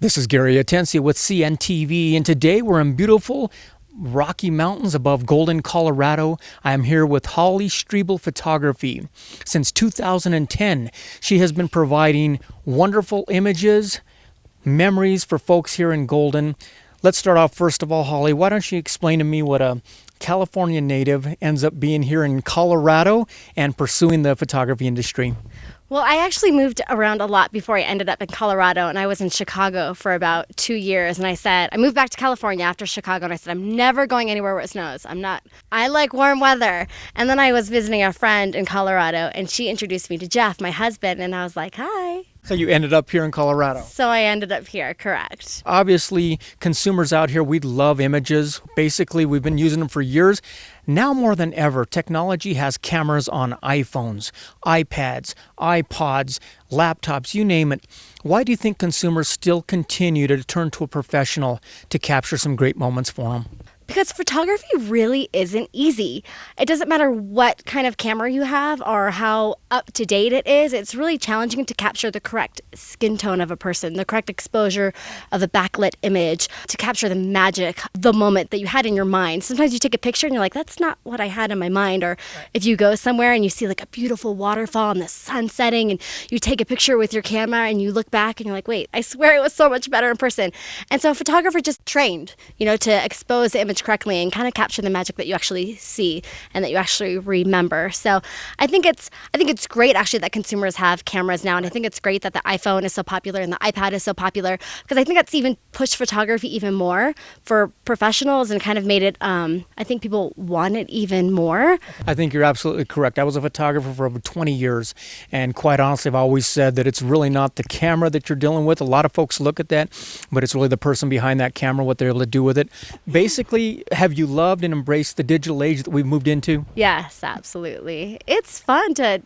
This is Gary Atencia with CNTV, and today we're in beautiful Rocky Mountains above Golden, Colorado. I am here with Holly Strebel Photography. Since 2010, she has been providing wonderful images, memories for folks here in Golden. Let's start off first of all, Holly, why don't you explain to me what a California native ends up being here in Colorado and pursuing the photography industry? Well, I actually moved around a lot before I ended up in Colorado, and I was in Chicago for about 2 years. And I moved back to California after Chicago, and I said, I'm never going anywhere where it snows. I like warm weather. And then I was visiting a friend in Colorado, and she introduced me to Jeff, my husband, and I was like, hi. So you ended up here in Colorado. So I ended up here, correct. Obviously, consumers out here, we love images. Basically, we've been using them for years. Now more than ever, technology has cameras on iPhones, iPads, iPods, laptops, you name it. Why do you think consumers still continue to turn to a professional to capture some great moments for them? Because photography really isn't easy. It doesn't matter what kind of camera you have or how up to date it is. It's really challenging to capture the correct skin tone of a person, the correct exposure of a backlit image, to capture the magic, the moment that you had in your mind. Sometimes you take a picture and you're like, that's not what I had in my mind. Or if you go somewhere and you see like a beautiful waterfall and the sun setting and you take a picture with your camera and you look back and you're like, wait, I swear it was so much better in person. And so a photographer just trained, to expose the image correctly and kind of capture the magic that you actually see and that you actually remember. So I think it's great actually that consumers have cameras now, and I think it's great that the iPhone is so popular and the iPad is so popular, because I think that's even pushed photography even more for professionals and kind of made it, I think people want it even more. I think you're absolutely correct. I was a photographer for over 20 years, and quite honestly, I've always said that it's really not the camera that you're dealing with. A lot of folks look at that, but it's really the person behind that camera, what they're able to do with it. Basically, have you loved and embraced the digital age that we've moved into? Yes, absolutely. It's fun to,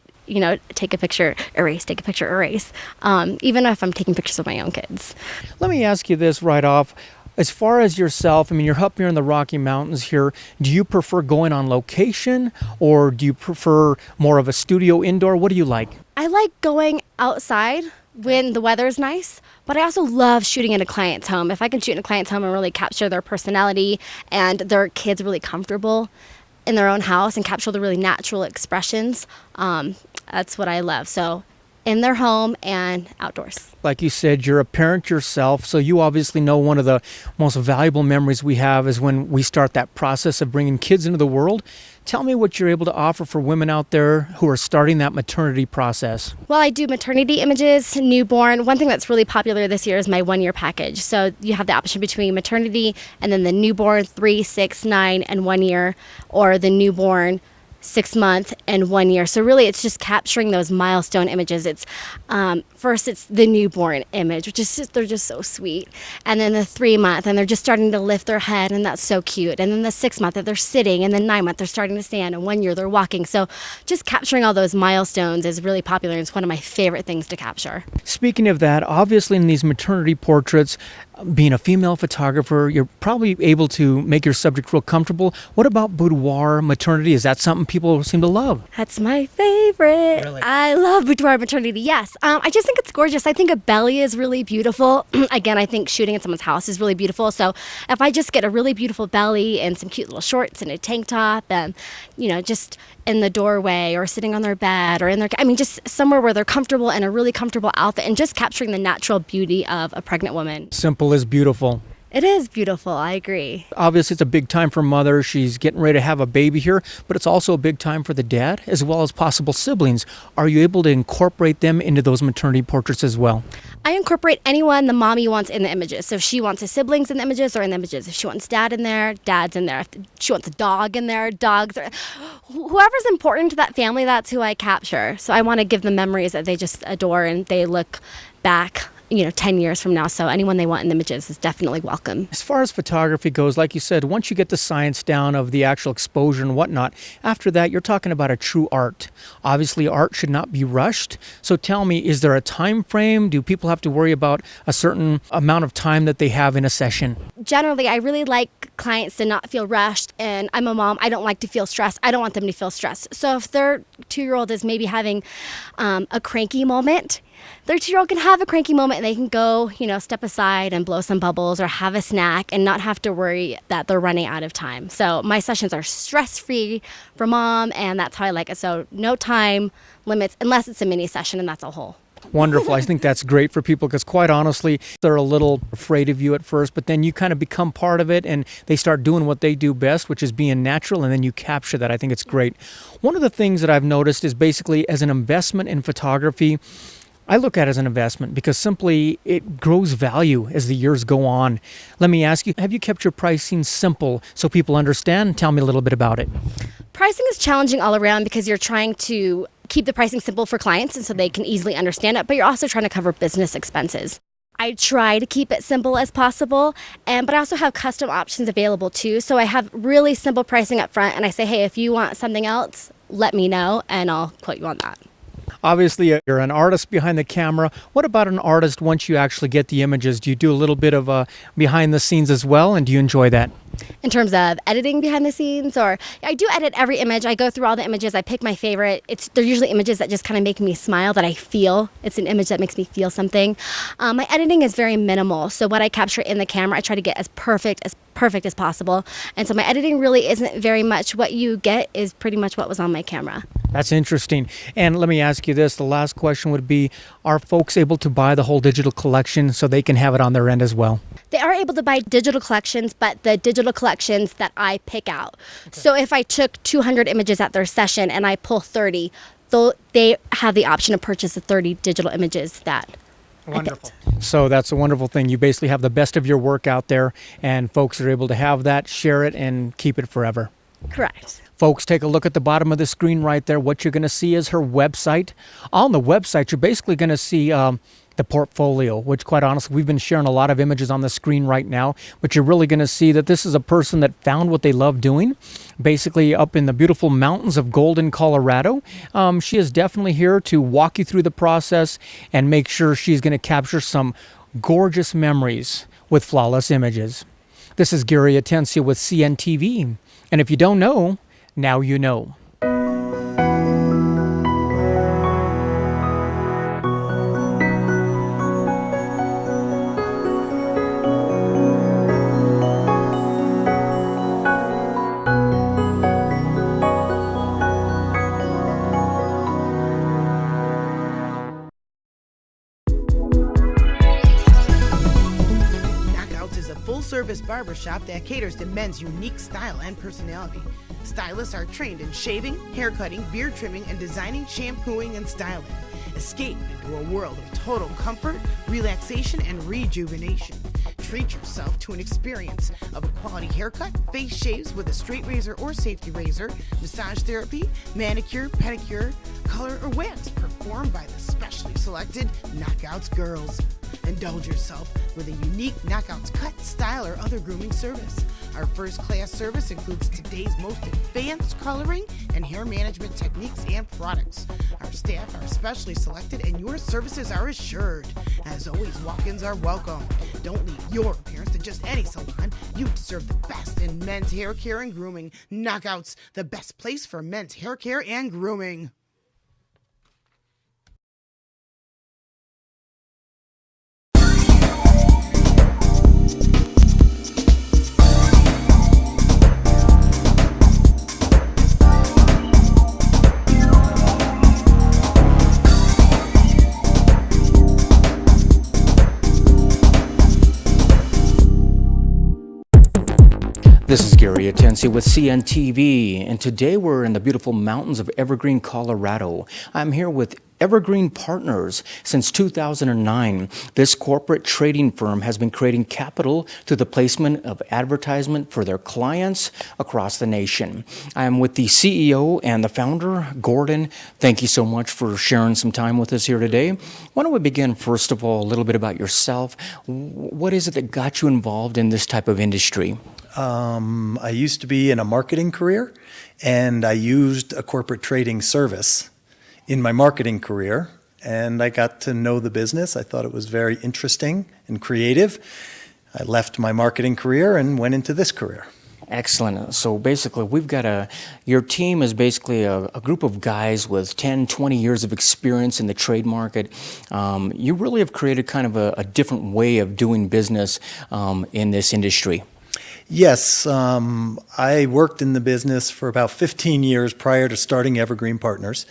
take a picture, erase, even if I'm taking pictures of my own kids. Let me ask you this right off. As far as yourself, you're up here in the Rocky Mountains here. Do you prefer going on location, or do you prefer more of a studio indoor? What do you like? I like going outside when the weather is nice, but I also love shooting in a client's home. If I can shoot in a client's home and really capture their personality and their kids really comfortable in their own house and capture the really natural expressions, that's what I love. So in their home and outdoors. Like you said, you're a parent yourself, so you obviously know one of the most valuable memories we have is when we start that process of bringing kids into the world. Tell me what you're able to offer for women out there who are starting that maternity process. Well, I do maternity images, newborn. One thing that's really popular this year is my 1 year package. So you have the option between maternity and then the newborn 3, 6, 9, and 1 year, or the newborn 6 month and 1 year. So really it's just capturing those milestone images. It's first it's the newborn image, which is they're just so sweet, and then the 3 month and they're just starting to lift their head, and that's so cute, and then the 6 month that they're sitting, and then 9 month they're starting to stand, and 1 year they're walking. So just capturing all those milestones is really popular, and it's one of my favorite things to capture. Speaking of that, obviously in these maternity portraits, being a female photographer, you're probably able to make your subject real comfortable. What about boudoir maternity? Is that something people seem to love? That's my favorite. Really? I love boudoir maternity, yes. I just think it's gorgeous. I think a belly is really beautiful. Again, I think shooting in someone's house is really beautiful. So if I just get a really beautiful belly and some cute little shorts and a tank top and, just in the doorway or sitting on their bed or in their, just somewhere where they're comfortable in a really comfortable outfit and just capturing the natural beauty of a pregnant woman. Simple is beautiful. It is beautiful, I agree. Obviously, it's a big time for mother. She's getting ready to have a baby here, but it's also a big time for the dad as well as possible siblings. Are you able to incorporate them into those maternity portraits as well? I incorporate anyone the mommy wants in the images. So if she wants the siblings in the images or in the images. If she wants dad in there, dad's in there. If she wants a dog in there, dogs. Whoever's important to that family, that's who I capture. So I want to give them memories that they just adore and they look back 10 years from now. So anyone they want in the images is definitely welcome. As far as photography goes, like you said, once you get the science down of the actual exposure and whatnot, after that, you're talking about a true art. Obviously, art should not be rushed. So tell me, is there a time frame? Do people have to worry about a certain amount of time that they have in a session? Generally, I really like clients to not feel rushed, and I'm a mom. I don't like to feel stressed. I don't want them to feel stressed. So if their 2-year-old is maybe having a cranky moment, 13-year-old can have a cranky moment and they can go, step aside and blow some bubbles or have a snack and not have to worry that they're running out of time. So my sessions are stress-free for mom, and that's how I like it. So no time limits unless it's a mini session, and that's a whole. Wonderful. I think that's great for people because quite honestly, they're a little afraid of you at first, but then you kind of become part of it and they start doing what they do best, which is being natural, and then you capture that. I think it's great. One of the things that I've noticed is basically as an investment in photography, I look at it as an investment because simply it grows value as the years go on. Let me ask you, have you kept your pricing simple so people understand? Tell me a little bit about it. Pricing is challenging all around because you're trying to keep the pricing simple for clients and so they can easily understand it, but you're also trying to cover business expenses. I try to keep it simple as possible, but I also have custom options available too. So I have really simple pricing up front, and I say, hey, if you want something else, let me know and I'll quote you on that. Obviously, you're an artist behind the camera. What about an artist once you actually get the images? Do you do a little bit of behind the scenes as well, and do you enjoy that? In terms of editing behind the scenes, or I do edit every image. I go through all the images. I pick my favorite. They're usually images that just kind of make me smile, that I feel. It's an image that makes me feel something. My editing is very minimal. So what I capture in the camera, I try to get as perfect as possible. And so my editing really isn't very much. What you get is pretty much what was on my camera. That's interesting. And let me ask you this. The last question would be, are folks able to buy the whole digital collection so they can have it on their end as well? They are able to buy digital collections, but the digital collections that I pick out. Okay. So if I took 200 images at their session and I pull 30, they have the option to purchase the 30 digital images that Wonderful. So that's a wonderful thing. You basically have the best of your work out there, and folks are able to have that, share it, and keep it forever. Correct. Folks, take a look at the bottom of the screen right there. What you're going to see is her website. On the website, you're basically going to see the portfolio, which quite honestly, we've been sharing a lot of images on the screen right now, but you're really going to see that this is a person that found what they love doing, basically up in the beautiful mountains of Golden, Colorado. She is definitely here to walk you through the process and make sure she's going to capture some gorgeous memories with flawless images. This is Gary Atencia with CNTV, and if you don't know, now you know. Full-service barbershop that caters to men's unique style and personality. Stylists are trained in shaving, haircutting, beard trimming, and designing, shampooing, and styling. Escape into a world of total comfort, relaxation, and rejuvenation. Treat yourself to an experience of a quality haircut, face shaves with a straight razor or safety razor, massage therapy, manicure, pedicure, color, or wax performed by the specially selected Knockouts girls. Indulge yourself with a unique Knockouts cut, style, or other grooming service. Our first-class service includes today's most advanced coloring and hair management techniques and products. Our staff are specially selected and your services are assured. As always, walk-ins are welcome. Don't leave your appearance to just any salon. You deserve the best in men's hair care and grooming. Knockouts, the best place for men's hair care and grooming. This is Gary Atencia with CNTV, and today we're in the beautiful mountains of Evergreen, Colorado. I'm here with Evergreen Partners. Since 2009, this corporate trading firm has been creating capital through the placement of advertisement for their clients across the nation. I am with the CEO and the founder, Gordon. Thank you so much for sharing some time with us here today. Why don't we begin, first of all, a little bit about yourself. What is it that got you involved in this type of industry? I used to be in a marketing career, and I used a corporate trading service in my marketing career, and I got to know the business. I thought it was very interesting and creative. I left my marketing career and went into this career. Excellent. So basically, your team is basically a group of guys with 10, 20 years of experience in the trade market. You really have created kind of a different way of doing business in this industry. Yes, I worked in the business for about 15 years prior to starting Evergreen Partners.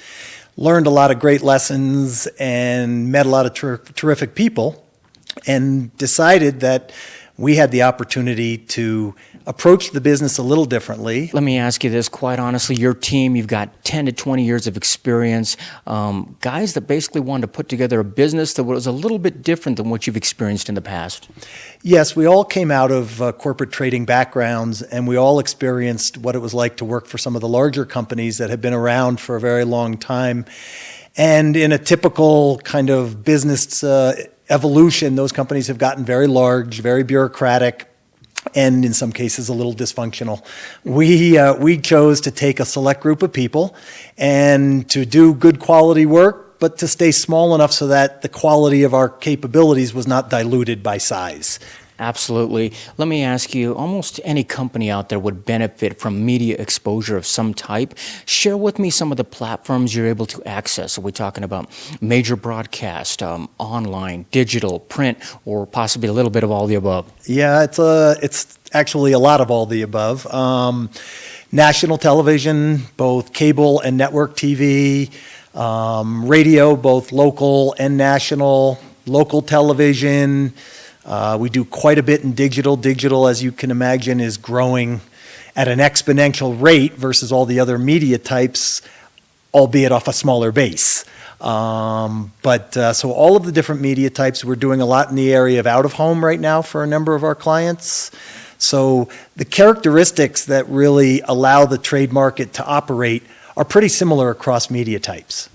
Learned a lot of great lessons and met a lot of terrific people, and decided that we had the opportunity to approach the business a little differently. Let me ask you this, quite honestly, your team, you've got 10 to 20 years of experience, guys that basically wanted to put together a business that was a little bit different than what you've experienced in the past. Yes, we all came out of corporate trading backgrounds, and we all experienced what it was like to work for some of the larger companies that had been around for a very long time. And in a typical kind of business evolution, those companies have gotten very large, very bureaucratic, and in some cases a little dysfunctional. We chose to take a select group of people and to do good quality work, but to stay small enough so that the quality of our capabilities was not diluted by size. Absolutely. Let me ask you, almost any company out there would benefit from media exposure of some type. Share with me some of the platforms you're able to access. Are we talking about major broadcast, online, digital, print, or possibly a little bit of all the above? Yeah, it's actually a lot of all the above. National television, both cable and network TV, radio, both local and national, local television. We do quite a bit in digital. Digital, as you can imagine, is growing at an exponential rate versus all the other media types, albeit off a smaller base. So all of the different media types, we're doing a lot in the area of out-of-home right now for a number of our clients. So the characteristics that really allow the trade market to operate are pretty similar across media types.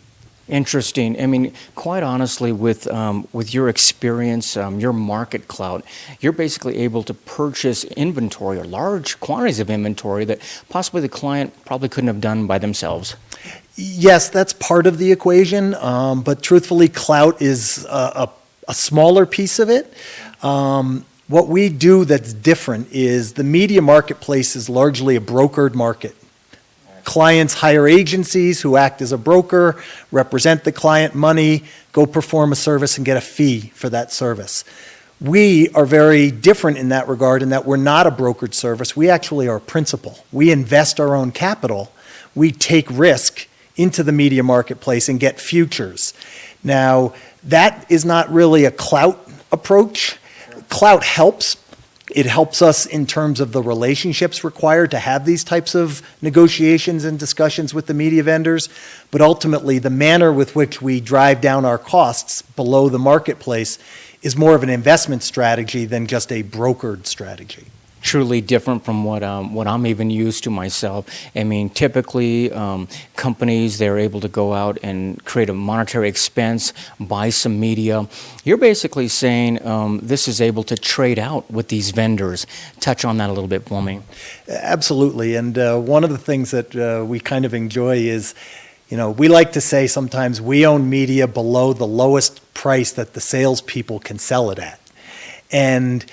Interesting. I mean, quite honestly, with your experience, your market clout, you're basically able to purchase inventory or large quantities of inventory that possibly the client probably couldn't have done by themselves. Yes, that's part of the equation, but truthfully, clout is a smaller piece of it. What we do that's different is the media marketplace is largely a brokered market. Clients hire agencies who act as a broker, represent the client money, go perform a service and get a fee for that service. We are very different in that regard in that we're not a brokered service. We actually are a principal. We invest our own capital. We take risk into the media marketplace and get futures. Now, that is not really a clout approach. Clout helps. It helps us in terms of the relationships required to have these types of negotiations and discussions with the media vendors, but ultimately the manner with which we drive down our costs below the marketplace is more of an investment strategy than just a brokered strategy. Truly different from what I'm even used to myself. I mean, typically companies, they're able to go out and create a monetary expense, buy some media. You're basically saying this is able to trade out with these vendors. Touch on that a little bit for me. Absolutely, and one of the things that we kind of enjoy is, we like to say sometimes we own media below the lowest price that the salespeople can sell it at. And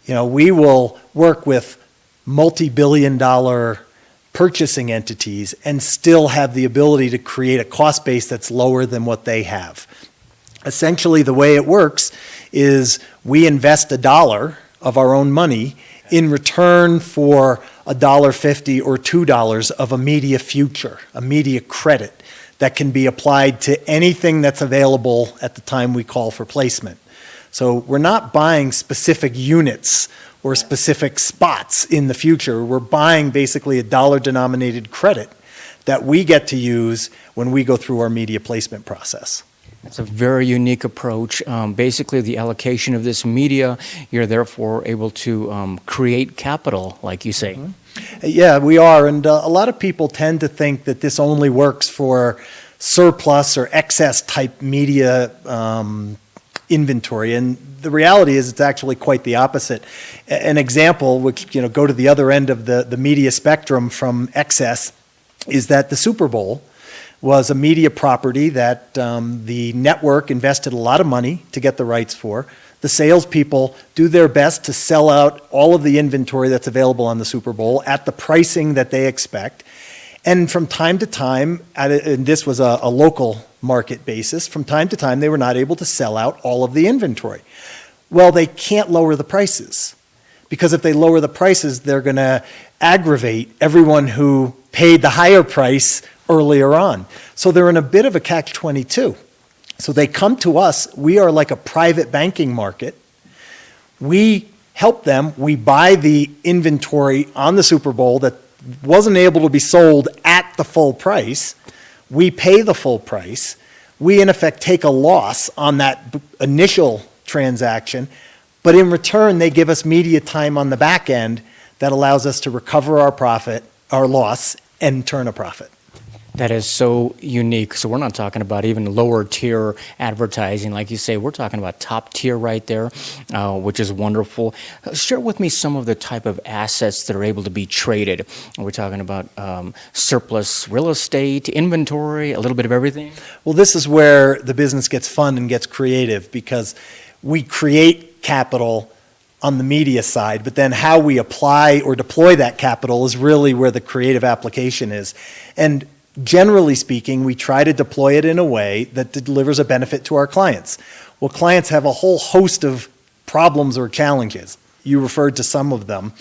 we will work with multi-billion-dollar purchasing entities and still have the ability to create a cost base that's lower than what they have. Essentially, the way it works is we invest $1 of our own money in return for $1.50 or $2 of a media future, a media credit that can be applied to anything that's available at the time we call for placement. So we're not buying specific units or specific spots in the future. We're buying basically a dollar-denominated credit that we get to use when we go through our media placement process. It's a very unique approach. Basically, the allocation of this media, you're therefore able to create capital, like you say. Mm-hmm. Yeah, we are. And a lot of people tend to think that this only works for surplus or excess type media inventory, and the reality is it's actually quite the opposite. An example, which go to the other end of the media spectrum from excess, is that the Super Bowl was a media property that the network invested a lot of money to get the rights for. The salespeople do their best to sell out all of the inventory that's available on the Super Bowl at the pricing that they expect. And from time to time, and this was a local market basis, from time to time they were not able to sell out all of the inventory. Well, they can't lower the prices, because if they lower the prices, they're going to aggravate everyone who paid the higher price earlier on. So they're in a bit of a catch-22. So they come to us. We are like a private banking market. We help them. We buy the inventory on the Super Bowl that wasn't able to be sold at the full price. We pay the full price. We, in effect, take a loss on that initial transaction, but in return, they give us media time on the back end that allows us to recover our loss, and turn a profit. That is so unique. So we're not talking about even lower tier advertising. Like you say, we're talking about top tier right there, which is wonderful. Share with me some of the type of assets that are able to be traded. We're talking about surplus real estate, inventory, a little bit of everything. Well, this is where the business gets fun and gets creative, because we create capital on the media side, but then how we apply or deploy that capital is really where the creative application is. And generally speaking, we try to deploy it in a way that delivers a benefit to our clients. Well, clients have a whole host of problems or challenges. You referred to some of them.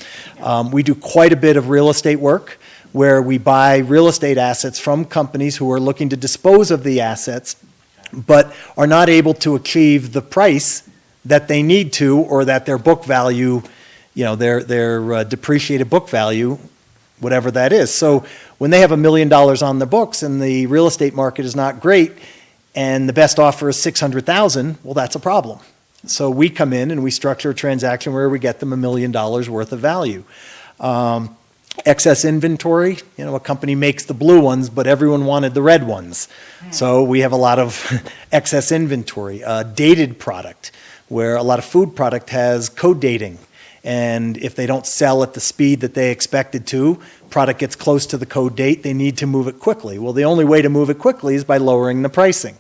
We do quite a bit of real estate work where we buy real estate assets from companies who are looking to dispose of the assets, but are not able to achieve the price that they need to, or that their book value, their depreciated book value, whatever that is. So when they have $1 million on the books and the real estate market is not great, and the best offer is $600,000, well, that's a problem. So we come in and we structure a transaction where we get them $1 million worth of value. Excess inventory, a company makes the blue ones, but everyone wanted the red ones. So we have a lot of excess inventory. Dated product, where a lot of food product has code dating. And if they don't sell at the speed that they expected to, product gets close to the code date, they need to move it quickly. Well, the only way to move it quickly is by lowering the pricing,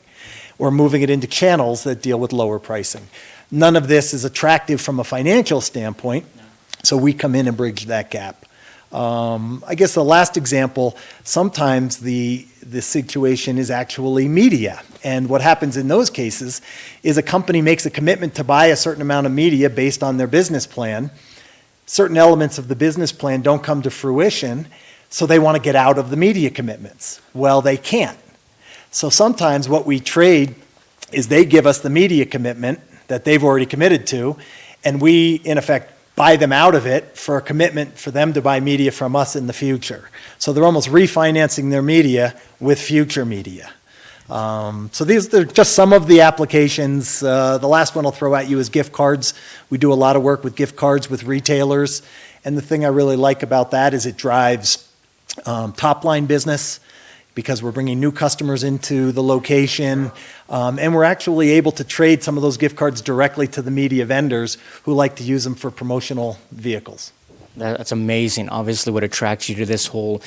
or moving it into channels that deal with lower pricing. None of this is attractive from a financial standpoint, so we come in and bridge that gap. I guess the last example, sometimes the situation is actually media. And what happens in those cases is a company makes a commitment to buy a certain amount of media based on their business plan. Certain elements of the business plan don't come to fruition, so they want to get out of the media commitments. Well, they can't. So sometimes what we trade is they give us the media commitment that they've already committed to, and we, in effect, buy them out of it for a commitment for them to buy media from us in the future. So they're almost refinancing their media with future media. So these are just some of the applications. The last one I'll throw at you is gift cards. We do a lot of work with gift cards with retailers. And the thing I really like about that is it drives top-line business, because we're bringing new customers into the location, and we're actually able to trade some of those gift cards directly to the media vendors who like to use them for promotional vehicles. That's amazing. Obviously, what attracts you to this whole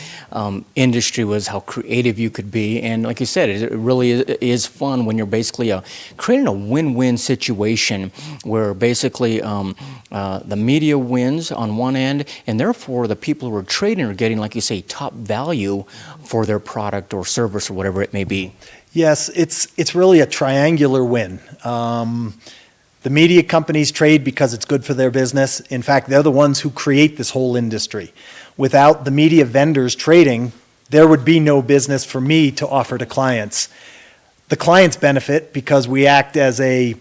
industry was how creative you could be. And like you said, it really is fun when you're basically creating a win-win situation where basically the media wins on one end, and therefore the people who are trading are getting, like you say, top value for their product or service or whatever it may be. Yes, it's really a triangular win. The media companies trade because it's good for their business. In fact, they're the ones who create this whole industry. Without the media vendors trading, there would be no business for me to offer to clients. The clients benefit because we act as a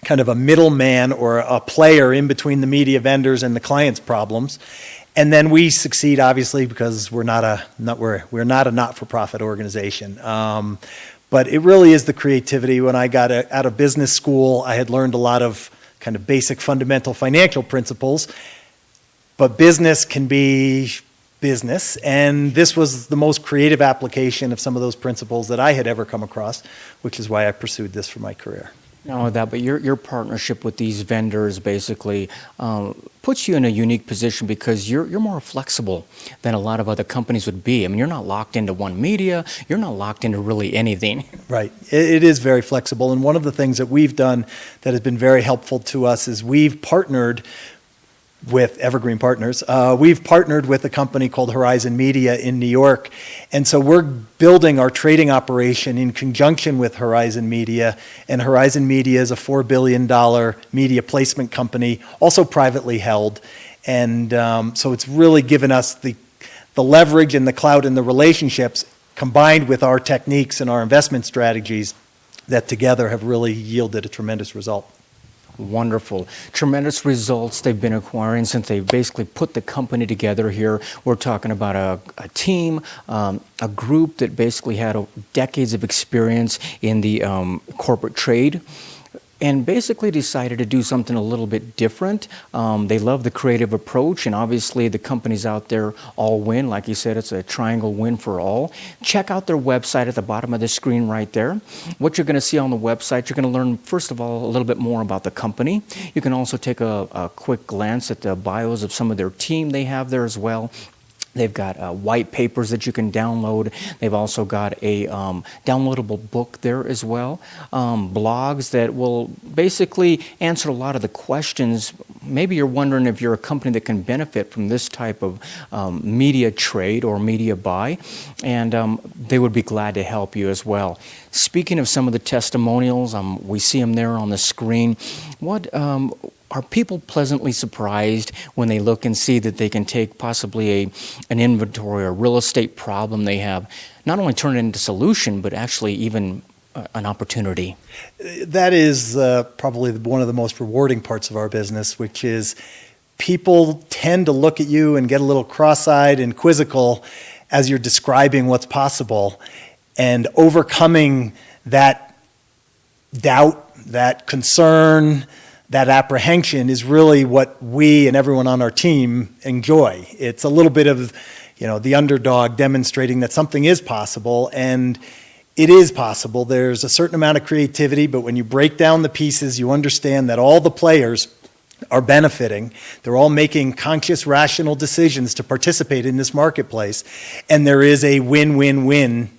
kind of a middleman or a player in between the media vendors and the clients' problems. And then we succeed, obviously, because we're not a not-for-profit organization. But it really is the creativity. When I got out of business school, I had learned a lot of kind of basic fundamental financial principles. But business can be business, and this was the most creative application of some of those principles that I had ever come across, which is why I pursued this for my career. Not only that, but your partnership with these vendors basically puts you in a unique position because you're more flexible than a lot of other companies would be. I mean, you're not locked into one media. You're not locked into really anything. Right. It is very flexible. And one of the things that we've done that has been very helpful to us is we've partnered with Evergreen Partners. We've partnered with a company called Horizon Media in New York. And so we're building our trading operation in conjunction with Horizon Media. And Horizon Media is a $4 billion media placement company, also privately held. And so it's really given us the leverage and the clout and the relationships combined with our techniques and our investment strategies that together have really yielded a tremendous result. Wonderful. Tremendous results they've been acquiring since they basically put the company together here. We're talking about a team, a group that basically had decades of experience in the corporate trade, and basically decided to do something a little bit different. They love the creative approach, and obviously the companies out there all win. Like you said, it's a triangle win for all. Check out their website at the bottom of the screen right there. What you're going to see on the website, you're going to learn, first of all, a little bit more about the company. You can also take a quick glance at the bios of some of their team they have there as well. They've got white papers that you can download. They've also got a downloadable book there as well. Blogs that will basically answer a lot of the questions. Maybe you're wondering if you're a company that can benefit from this type of media trade or media buy, and they would be glad to help you as well. Speaking of some of the testimonials, we see them there on the screen. What are people pleasantly surprised when they look and see that they can take possibly an inventory or real estate problem they have, not only turn it into solution, but actually even an opportunity? That is probably one of the most rewarding parts of our business, which is people tend to look at you and get a little cross-eyed and quizzical as you're describing what's possible, and overcoming that doubt, that concern, that apprehension is really what we and everyone on our team enjoy. It's a little bit of, the underdog demonstrating that something is possible, and it is possible. There's a certain amount of creativity, but when you break down the pieces, you understand that all the players are benefiting. They're all making conscious, rational decisions to participate in this marketplace, and there is a win-win-win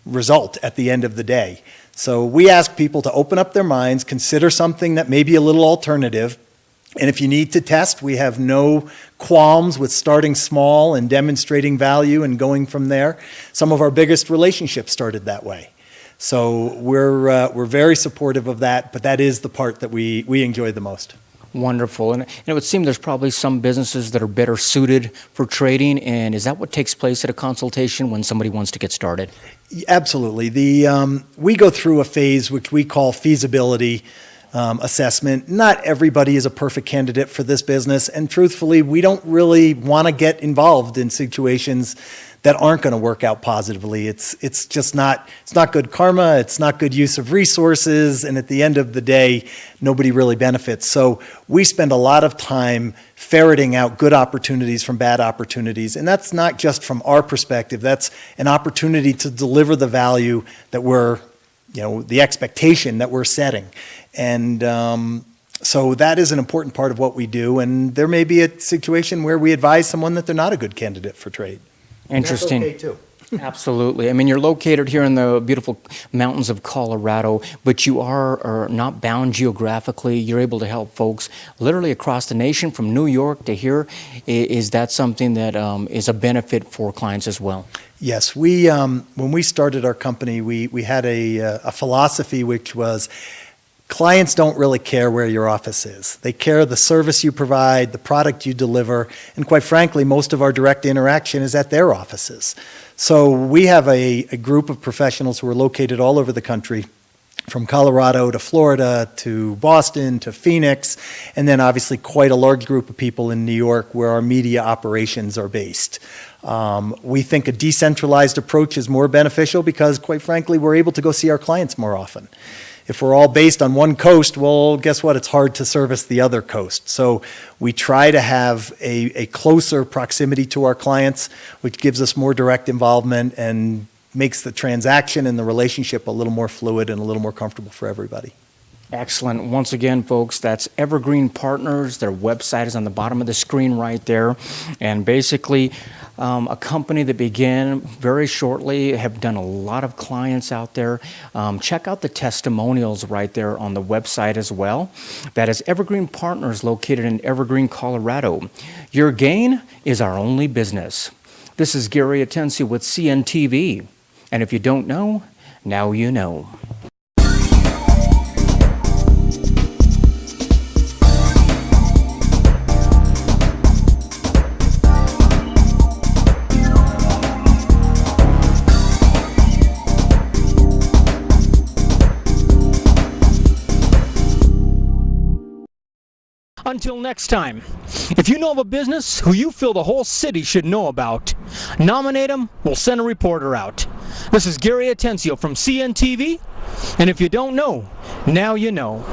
result at the end of the day. So we ask people to open up their minds, consider something that may be a little alternative, and if you need to test, we have no qualms with starting small and demonstrating value and going from there. Some of our biggest relationships started that way. So we're very supportive of that, but that is the part that we enjoy the most. Wonderful. And it would seem there's probably some businesses that are better suited for trading. And is that what takes place at a consultation when somebody wants to get started? Absolutely. We go through a phase which we call feasibility assessment. Not everybody is a perfect candidate for this business. And truthfully, we don't really want to get involved in situations that aren't going to work out positively. It's just not, it's not good karma, it's not good use of resources, and at the end of the day, nobody really benefits. So we spend a lot of time ferreting out good opportunities from bad opportunities, and that's not just from our perspective, that's an opportunity to deliver the value that we're, the expectation that we're setting. And so that is an important part of what we do, and there may be a situation where we advise someone that they're not a good candidate for trade. Interesting. That's okay too. Absolutely. I mean, you're located here in the beautiful mountains of Colorado, but you are not bound geographically. You're able to help folks literally across the nation, from New York to here. Is that something that is a benefit for clients as well? Yes. When we started our company, we had a philosophy which was, clients don't really care where your office is. They care the service you provide, the product you deliver, and quite frankly, most of our direct interaction is at their offices. So we have a group of professionals who are located all over the country, from Colorado to Florida to Boston to Phoenix, and then obviously quite a large group of people in New York where our media operations are based. We think a decentralized approach is more beneficial because, quite frankly, we're able to go see our clients more often. If we're all based on one coast, well, guess what? It's hard to service the other coast. So we try to have a closer proximity to our clients, which gives us more direct involvement and makes the transaction and the relationship a little more fluid and a little more comfortable for everybody. Excellent. Once again, folks, that's Evergreen Partners. Their website is on the bottom of the screen right there. And basically, a company that began very shortly, have done a lot of clients out there. Check out the testimonials right there on the website as well. That is Evergreen Partners, located in Evergreen, Colorado. Your gain is our only business. This is Gary Atencio with CNTV. And if you don't know, now you know. Until next time, if you know of a business who you feel the whole city should know about, nominate them, we'll send a reporter out. This is Gary Atencio from CNTV, and if you don't know, now you know.